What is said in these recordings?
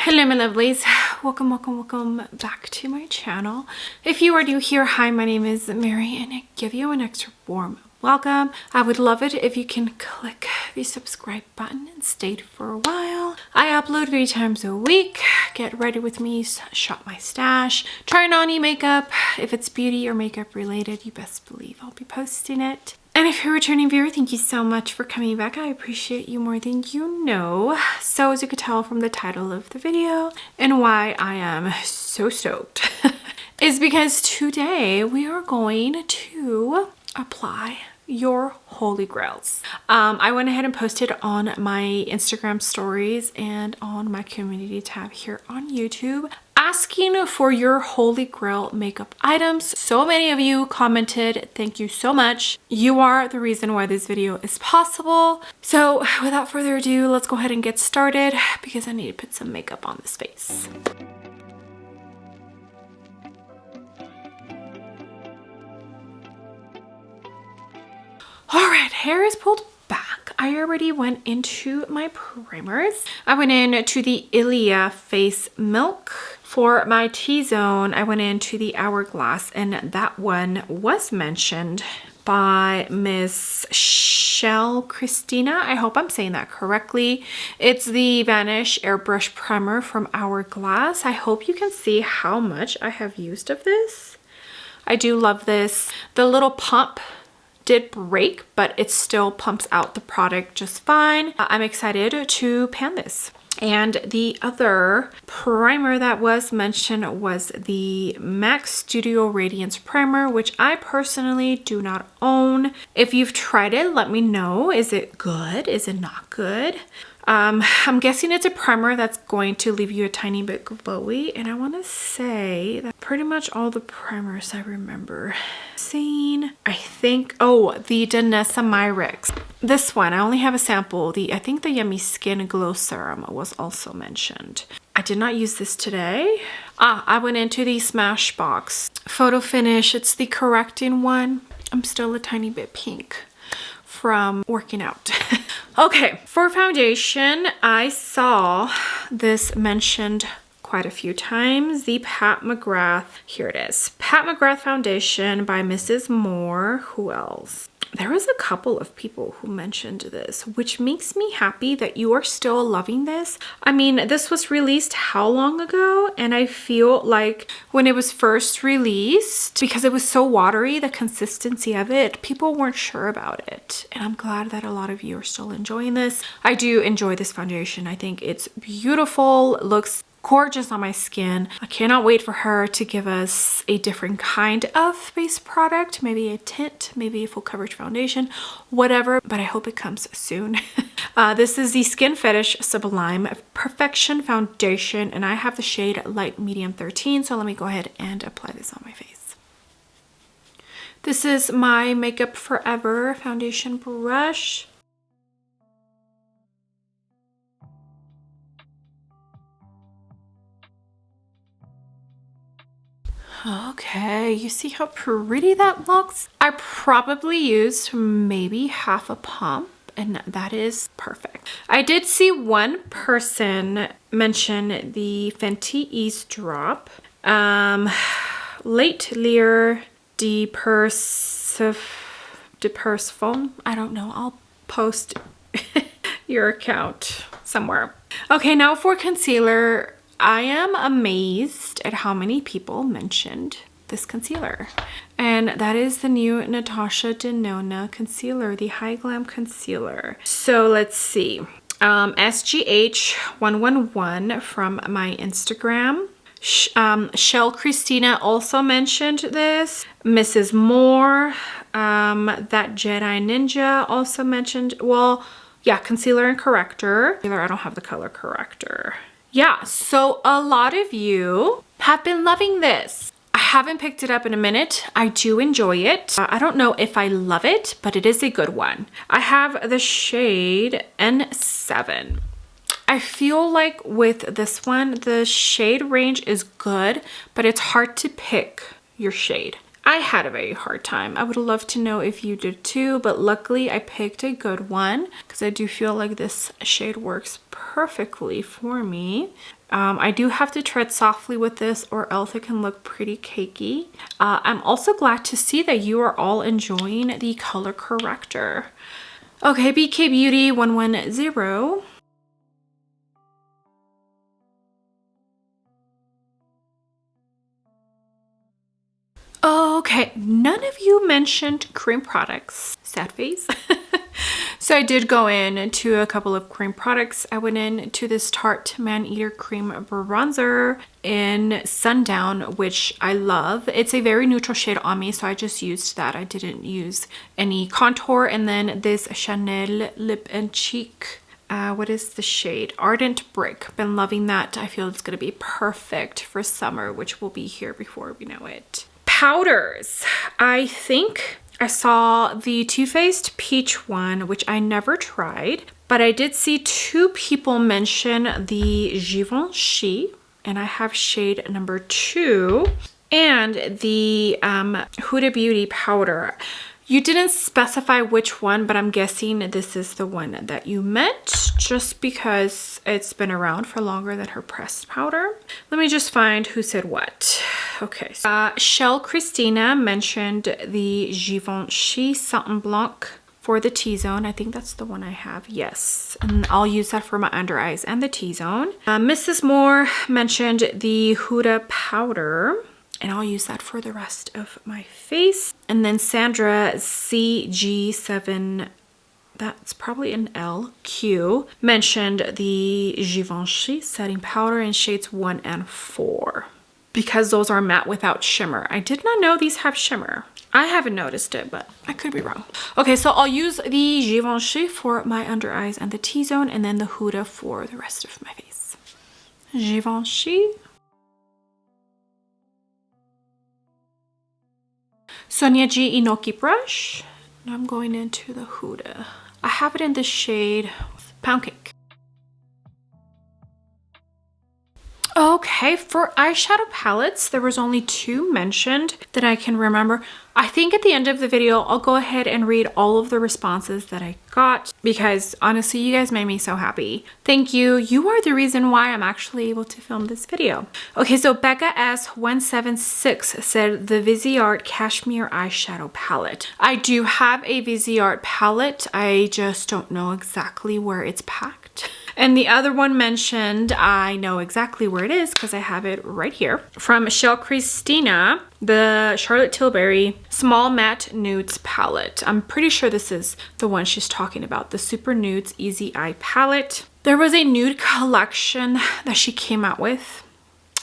Hello my lovelies, welcome back to my channel. If you are new here, hi, my name is Mary and I give you an extra warm welcome. I would love it if you can click the subscribe button and stay for a while. I upload 3 times a week. Get ready with me, shop my stash, try on any makeup. If it's beauty or makeup related, you best believe I'll be posting it. And if you're a returning viewer, thank you so much for coming back. I appreciate you more than you know. So as you could tell from the title of the video and why I am so stoked is because today we are going to apply your holy grails. I went ahead and posted on my Instagram stories and on my community tab here on YouTube asking for your holy grail makeup items. So many of you commented, thank you so much. You are the reason why this video is possible. So without further ado, let's go ahead and get started because I need to put some makeup on this face. All right, hair is pulled back. I already went into my primers. I went into the Ilia Face Milk. For my T-zone, I went into the Hourglass, and that one was mentioned by Miss Shell Christina. I hope I'm saying that correctly. It's the Vanish Airbrush Primer from Hourglass. I hope you can see how much I have used of this. I do love this. The little pump did break, but it still pumps out the product just fine. I'm excited to pan this. And the other primer that was mentioned was the MAC Studio Radiance Primer, which I personally do not own. If you've tried it, let me know. Is it good? Is it not good? I'm guessing it's a primer that's going to leave you a tiny bit glowy, and I want to say that pretty much all the primers I remember seeing, I think, oh, the Danessa Myricks. This one, I only have a sample. I think the Yummy Skin Glow Serum was also mentioned. I did not use this today. I went into the Smashbox Photo Finish. It's the correcting one. I'm still a tiny bit pink from working out. Okay, for foundation, I saw this mentioned quite a few times. The Pat McGrath, here it is. Pat McGrath Foundation by Mrs. Moore. Who else? There was a couple of people who mentioned this, which makes me happy that you are still loving this. I mean, this was released how long ago? And I feel like when it was first released, because it was so watery, the consistency of it, people weren't sure about it. And I'm glad that a lot of you are still enjoying this. I do enjoy this foundation. I think it's beautiful. It looks gorgeous on my skin. I cannot wait for her to give us a different kind of base product, maybe a tint, maybe a full coverage foundation, whatever, but I hope it comes soon. This is the Skin Fetish Sublime Perfection Foundation, and I have the shade Light Medium 13, so let me go ahead and apply this on my face. This is my Makeup Forever foundation brush. Okay, you see how pretty that looks? I probably used maybe half a pump and that is perfect. I did see one person mention the Fenty Eaze drop. Late Lear de Persephone. I don't know. I'll post your account somewhere. Okay, now for concealer. I am amazed at how many people mentioned this concealer, and that is the new Natasha Denona concealer, the High Glam concealer. So let's see, SGH 111 from my Instagram. Shell Christina also mentioned this. Mrs. Moore, that Jedi Ninja also mentioned, well, yeah, concealer and corrector. I don't have the color corrector. Yeah, so a lot of you have been loving this. I haven't picked it up in a minute. I do enjoy it. I don't know if I love it, but it is a good one. I have the shade N7. I feel like with this one, the shade range is good, but it's hard to pick your shade. I had a very hard time. I would love to know if you did too, but luckily I picked a good one because I do feel like this shade works perfectly for me. I do have to tread softly with this or else it can look pretty cakey. I'm also glad to see that you are all enjoying the color corrector. Okay, BK Beauty 110. Okay, none of you mentioned cream products. Sad face. So I did go into a couple of cream products. I went into this Tarte Man-Eater Cream Bronzer in Sundown, which I love. It's a very neutral shade on me, so I just used that. I didn't use any contour. And then this Chanel Lip and Cheek. What is the shade? Ardent Brick. Been loving that. I feel it's going to be perfect for summer, which will be here before we know it. Powders. I think I saw the Too Faced Peach one, which I never tried, but I did see two people mention the Givenchy, and I have shade number 2, and the Huda Beauty powder. You didn't specify which one, but I'm guessing this is the one that you meant just because it's been around for longer than her pressed powder. Let me just find who said what. Okay. Shell Christina mentioned the Givenchy Satin Blanc for the T-zone. I think that's the one I have. Yes. And I'll use that for my under eyes and the T-zone. Mrs. Moore mentioned the Huda powder, and I'll use that for the rest of my face. And then Sandra CG7, that's probably an LQ, mentioned the Givenchy setting powder in shades 1 and 4. Because those are matte without shimmer. I did not know these have shimmer. I haven't noticed it, but I could be wrong. Okay, so I'll use the Givenchy for my under eyes and the T-zone, and then the Huda for the rest of my face. Givenchy. Sonia G Inoki brush. Now I'm going into the Huda. I have it in the shade Pound Cake. Okay, for eyeshadow palettes, there was only 2 mentioned that I can remember. I think at the end of the video, I'll go ahead and read all of the responses that I got because honestly, you guys made me so happy. Thank you. You are the reason why I'm actually able to film this video. Okay, so Becca S176 said the Viseart Cashmere Eyeshadow Palette. I do have a Viseart palette. I just don't know exactly where it's packed. And the other one mentioned, I know exactly where it is because I have it right here. From Michelle Christina, the Charlotte Tilbury Small Matte Nudes palette. I'm pretty sure this is the one she's talking about, the Super Nudes Easy Eye palette. There was a nude collection that she came out with,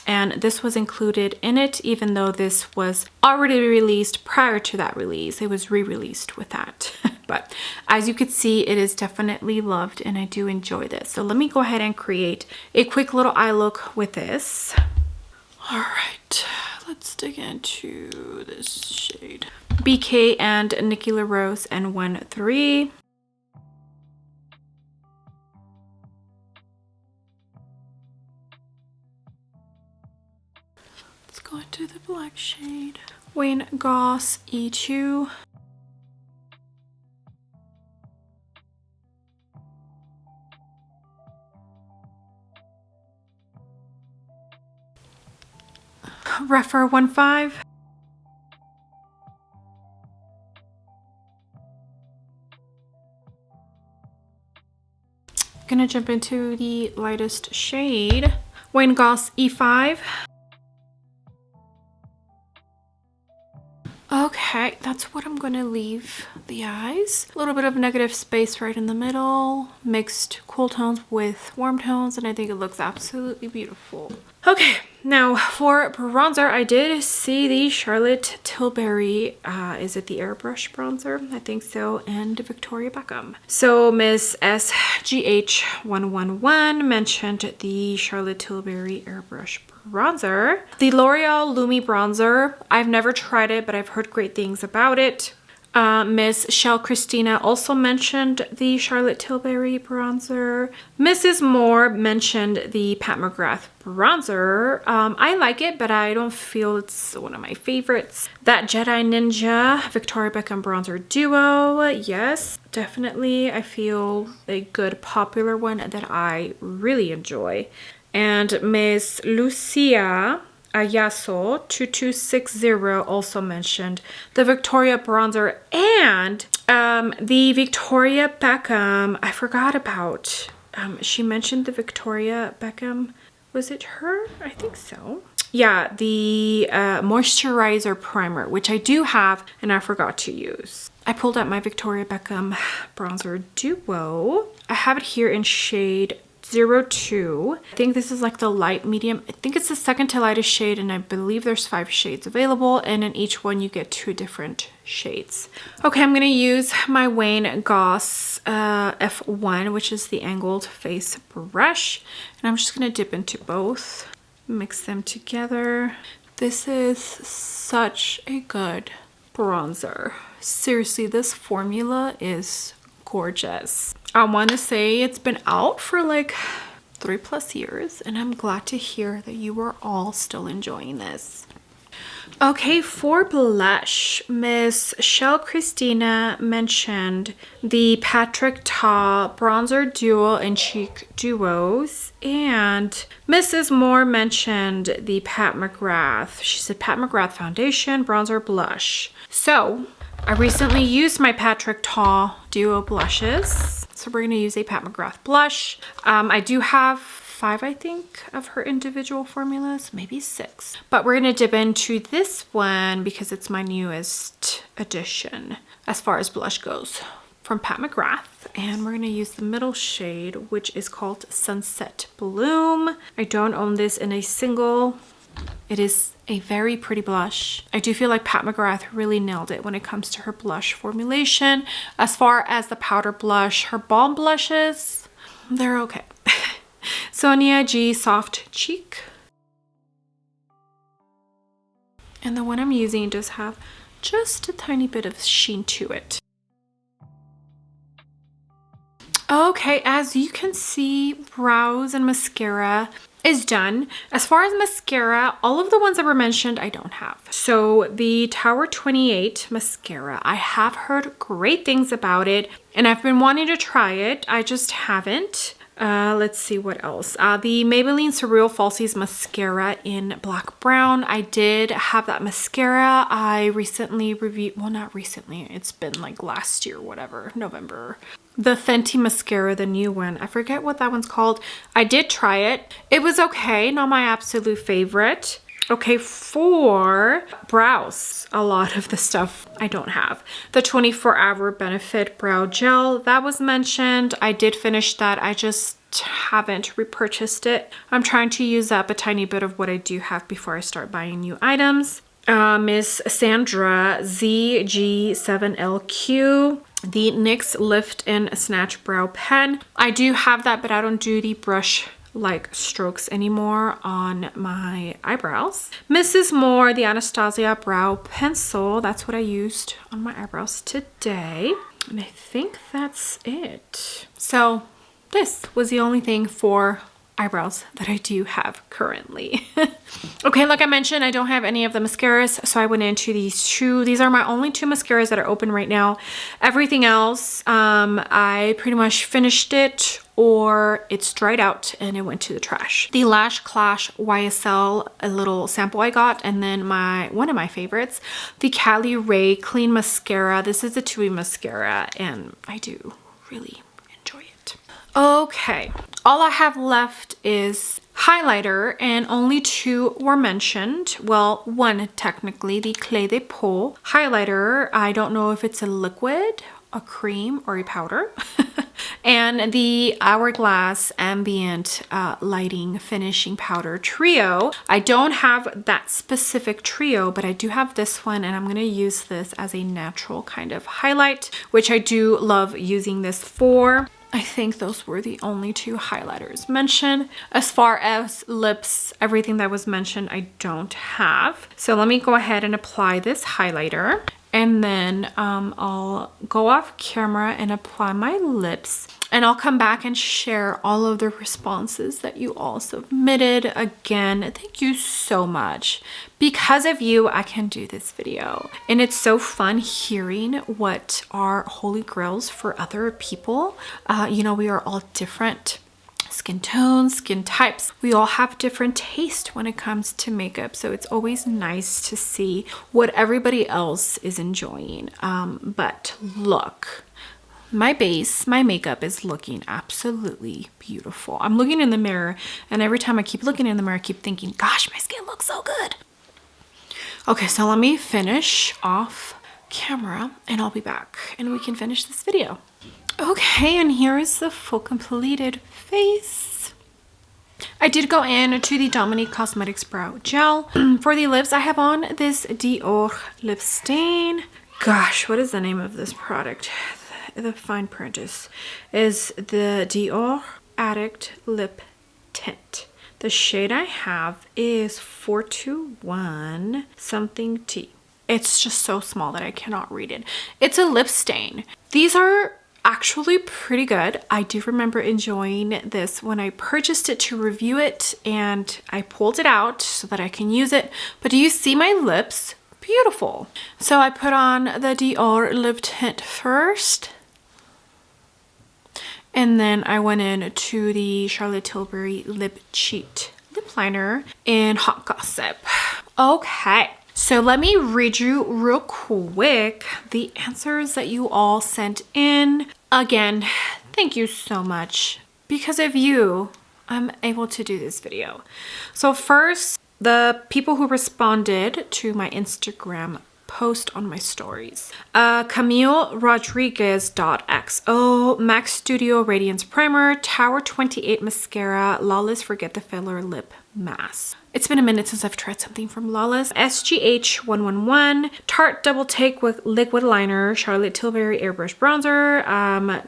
and this was included in it, even though this was already released prior to that release. It was re-released with that. But as you could see, it is definitely loved and I do enjoy this. So let me go ahead and create a quick little eye look with this. All right, let's dig into this shade. BK and Nikki LaRose N13. Let's go into the black shade. Wayne Goss E2. Refer 15. Gonna jump into the lightest shade. Wayne Goss E5. Okay, that's what I'm gonna leave the eyes. A little bit of negative space right in the middle. Mixed cool tones with warm tones, and I think it looks absolutely beautiful. Okay, now for bronzer, I did see the Charlotte Tilbury, is it the airbrush bronzer? I think so, and Victoria Beckham. So Miss SGH111 mentioned the Charlotte Tilbury airbrush bronzer. The L'Oreal Lumi bronzer, I've never tried it, but I've heard great things about it. Miss Shell Christina also mentioned the Charlotte Tilbury bronzer. Mrs. Moore mentioned the Pat McGrath bronzer. I like it, but I don't feel it's one of my favorites. That Jedi Ninja Victoria Beckham bronzer duo. Yes, definitely. I feel a good popular one that I really enjoy. And Miss Lucia Ayaso 2260 also mentioned the Victoria bronzer and the Victoria Beckham. I forgot about. She mentioned the Victoria Beckham. Was it her? I think so. Yeah, the moisturizer primer, which I do have and I forgot to use. I pulled out my Victoria Beckham bronzer duo. I have it here in shade 02. I think this is like the light medium. I think it's the second to lightest shade, and I believe there's 5 shades available, and in each one you get 2 different shades. Okay, I'm gonna use my Wayne Goss F1, which is the angled face brush, and I'm just gonna dip into both, mix them together. This is such a good bronzer. Seriously, this formula is gorgeous. I want to say it's been out for like 3+ years, and I'm glad to hear that you are all still enjoying this. Okay, for blush, Miss Shell Christina mentioned the Patrick Ta bronzer duo and cheek duos, and Mrs. Moore mentioned the Pat McGrath. She said Pat McGrath foundation, bronzer, blush. So I recently used my Patrick Ta duo blushes. So we're gonna use a Pat McGrath blush. I do have 5, I think, of her individual formulas, maybe 6. But we're gonna dip into this one because it's my newest addition as far as blush goes from Pat McGrath. And we're gonna use the middle shade, which is called Sunset Bloom. I don't own this in a single. It is a very pretty blush. I do feel like Pat McGrath really nailed it when it comes to her blush formulation. As far as the powder blush, her balm blushes, they're okay. Sonia G Soft Cheek. And the one I'm using does have just a tiny bit of sheen to it. Okay, as you can see, brows and mascara is done. As far as mascara, all of the ones that were mentioned I don't have. So the Tower 28 mascara, I have heard great things about it and I've been wanting to try it. I just haven't. Let's see what else. The Maybelline Surreal Falsies mascara in black brown. I did have that mascara. I recently reviewed, well, not recently, it's been like last year, whatever, November. The Fenty mascara, the new one. I forget what that one's called. I did try it. It was okay, not my absolute favorite. Okay, for brows, a lot of the stuff I don't have. The 24-hour Benefit Brow Gel, that was mentioned. I did finish that. I just haven't repurchased it. I'm trying to use up a tiny bit of what I do have before I start buying new items. Miss Sandra ZG7LQ, the NYX Lift and Snatch Brow Pen. I do have that, but I don't do the brush like strokes anymore on my eyebrows. Mrs. Moore, the Anastasia Brow Pencil. That's what I used on my eyebrows today. And I think that's it. So this was the only thing for eyebrows that I do have currently. Okay, like I mentioned, I don't have any of the mascaras, so I went into these 2. These are my only 2 mascaras that are open right now. Everything else, I pretty much finished it or it's dried out and it went to the trash. The Lash Clash YSL, a little sample I got, and then one of my favorites, the Cali Ray Clean Mascara. This is a 2-way mascara and I do really enjoy it. Okay, all I have left is highlighter, and only 2 were mentioned. Well, 1 technically, the Clé de Peau highlighter. I don't know if it's a liquid, a cream, or a powder. And the Hourglass Ambient Lighting Finishing Powder Trio. I don't have that specific trio, but I do have this one, and I'm going to use this as a natural kind of highlight, which I do love using this for. I think those were the only 2 highlighters mentioned. As far as lips, everything that was mentioned I don't have. So let me go ahead and apply this highlighter. and then I'll go off camera and apply my lips, and I'll come back and share all of the responses that you all submitted. Again, thank you so much. Because of you, I can do this video. And it's so fun hearing what are holy grails for other people. You know, we are all different skin tones, skin types. We all have different taste when it comes to makeup. So it's always nice to see what everybody else is enjoying. But look, my base, my makeup is looking absolutely beautiful. I'm looking in the mirror, and every time I keep looking in the mirror, I keep thinking, gosh, my skin looks so good. Okay, so let me finish off camera and I'll be back and we can finish this video. Okay, and here is the full completed face. I did go in to the Dominique Cosmetics Brow Gel. For the lips, I have on this Dior lip stain. Gosh, what is the name of this product? The fine print is the Dior Addict Lip Tint. The shade I have is 421 something T. It's just so small that I cannot read it. It's a lip stain. These are actually pretty good. I do remember enjoying this when I purchased it to review it, and I pulled it out so that I can use it. But do you see my lips? Beautiful. So I put on the Dior lip tint first, and then I went in to the Charlotte Tilbury Lip Cheat Lip Liner in Hot Gossip. Okay. So let me read you real quick the answers that you all sent in. Again, thank you so much. Because of you, I'm able to do this video. So first, the people who responded to my Instagram post on my stories. Camille Rodriguez.xo, Max Studio Radiance Primer, Tower 28 Mascara, Lawless Forget the Filler Lip Mask. It's been a minute since I've tried something from Lawless. SGH111, Tarte Double Take with Liquid Liner, Charlotte Tilbury Airbrush Bronzer,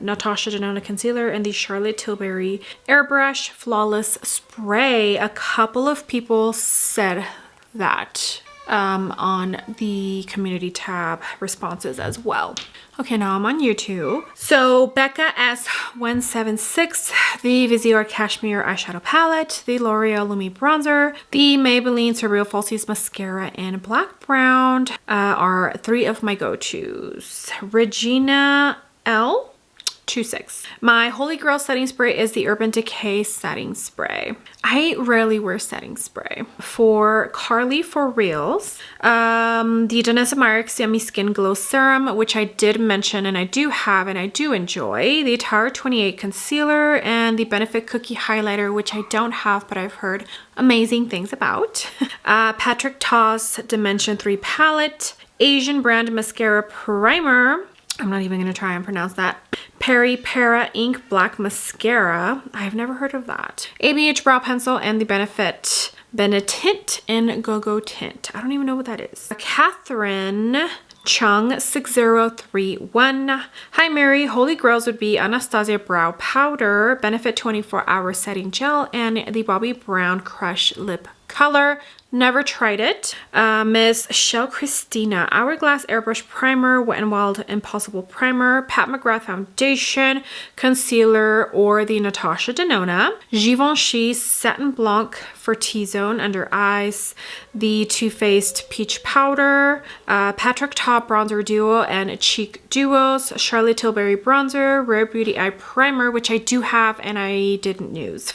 Natasha Denona Concealer, and the Charlotte Tilbury Airbrush Flawless Spray. A couple of people said that on the community tab responses as well. Okay, now I'm on YouTube. So Becca S176, the Vizier Cashmere Eyeshadow Palette, the L'Oreal Lumi Bronzer, the Maybelline Surreal Falsies Mascara, and Black Brown are three of my go-tos. Regina L26. My holy grail setting spray is the Urban Decay setting spray. I rarely wear setting spray. For Carly for Reals, the Danessa Myricks Yummy Skin Glow Serum, which I did mention and I do have and I do enjoy. The Tower 28 Concealer and the Benefit Cookie Highlighter, which I don't have but I've heard amazing things about. Patrick Ta's Dimension 3 Palette, Asian Brand Mascara Primer. I'm not even going to try and pronounce that. Peri Para Ink Black Mascara. I've never heard of that. ABH Brow Pencil and the Benefit Benetint in Go-Go Tint. I don't even know what that is. Catherine Chung 6031. Hi Mary. Holy grails would be Anastasia Brow Powder, Benefit 24 Hour Setting Gel, and the Bobbi Brown Crush Lip Color. Never tried it. Miss Shell Christina, Hourglass Airbrush Primer, Wet n Wild Impossible Primer, Pat McGrath Foundation, Concealer, or the Natasha Denona. Givenchy Satin Blanc for T-Zone under eyes, the Too Faced Peach Powder, Patrick Ta Bronzer Duo and Cheek Duos, Charlotte Tilbury Bronzer, Rare Beauty Eye Primer, which I do have and I didn't use.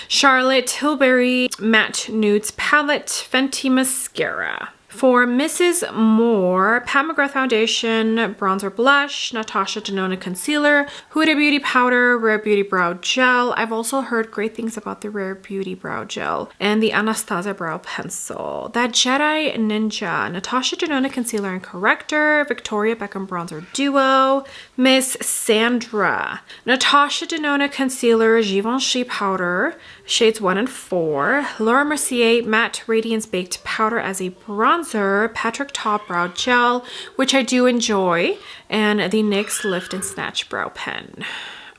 Charlotte Tilbury Matte Nudes Palette, Fenty Mascara. For Mrs. Moore, Pat McGrath Foundation, Bronzer Blush, Natasha Denona Concealer, Huda Beauty Powder, Rare Beauty Brow Gel. I've also heard great things about the Rare Beauty Brow Gel and the Anastasia Brow Pencil. That Jedi Ninja, Natasha Denona Concealer and Corrector, Victoria Beckham Bronzer Duo, Miss Sandra, Natasha Denona Concealer, Givenchy Powder, shades 1 and 4, Laura Mercier Matte Radiance Baked Powder as a bronzer, Patrick Ta Brow Gel, which I do enjoy, and the NYX Lift and Snatch Brow Pen.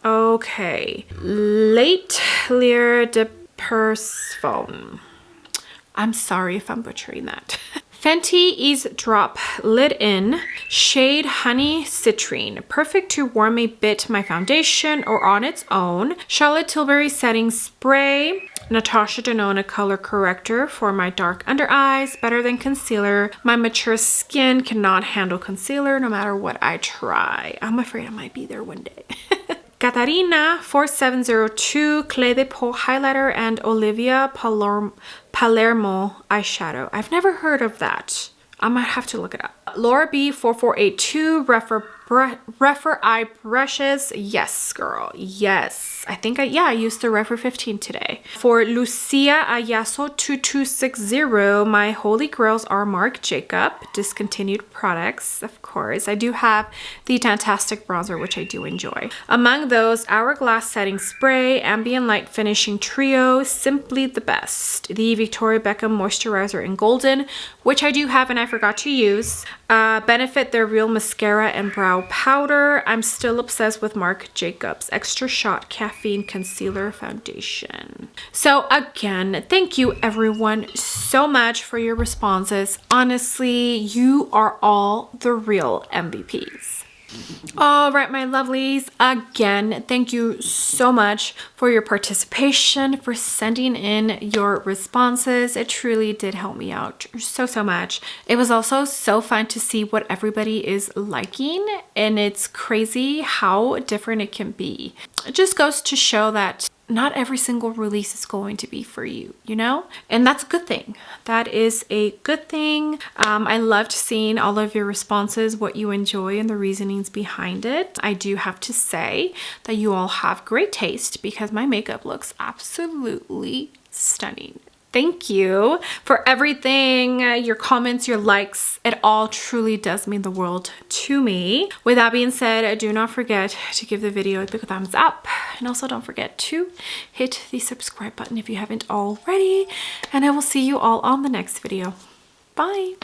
Okay, Late Lear de Persphone. I'm sorry if I'm butchering that. Fenty Eaze Drop Lid In shade Honey Citrine. Perfect to warm a bit my foundation or on its own. Charlotte Tilbury Setting Spray. Natasha Denona Color Corrector for my dark under eyes. Better than concealer. My mature skin cannot handle concealer no matter what I try. I'm afraid I might be there one day. Catarina 4702 Clé de Peau Highlighter and Olivia Palermo Eyeshadow. I've never heard of that. I might have to look it up. Laura B 4482 Refer Eye Brushes. Yes, girl. Yes. I think I used the Refer 15 today. For Lucia Ayaso 2260, my holy grails are Marc Jacob. Discontinued products, of course. I do have the Fantastic Bronzer, which I do enjoy. Among those, Hourglass Setting Spray, Ambient Light Finishing Trio, simply the best. The Victoria Beckham Moisturizer in Golden, which I do have and I forgot to use. Benefit Their Real Mascara and Brow Powder. I'm still obsessed with Marc Jacobs Extra Shot Caffeine Concealer Foundation. So again, thank you everyone so much for your responses. Honestly, you are all the real MVPs. All right, my lovelies, again, thank you so much for your participation, for sending in your responses. It truly did help me out so much. It was also so fun to see what everybody is liking, and it's crazy how different it can be. It just goes to show that not every single release is going to be for you, you know? And that's a good thing. That is a good thing. I loved seeing all of your responses, what you enjoy and the reasonings behind it. I do have to say that you all have great taste because my makeup looks absolutely stunning. Thank you for everything, your comments, your likes. It all truly does mean the world to me. With that being said, do not forget to give the video a big thumbs up. And also don't forget to hit the subscribe button if you haven't already. And I will see you all on the next video. Bye.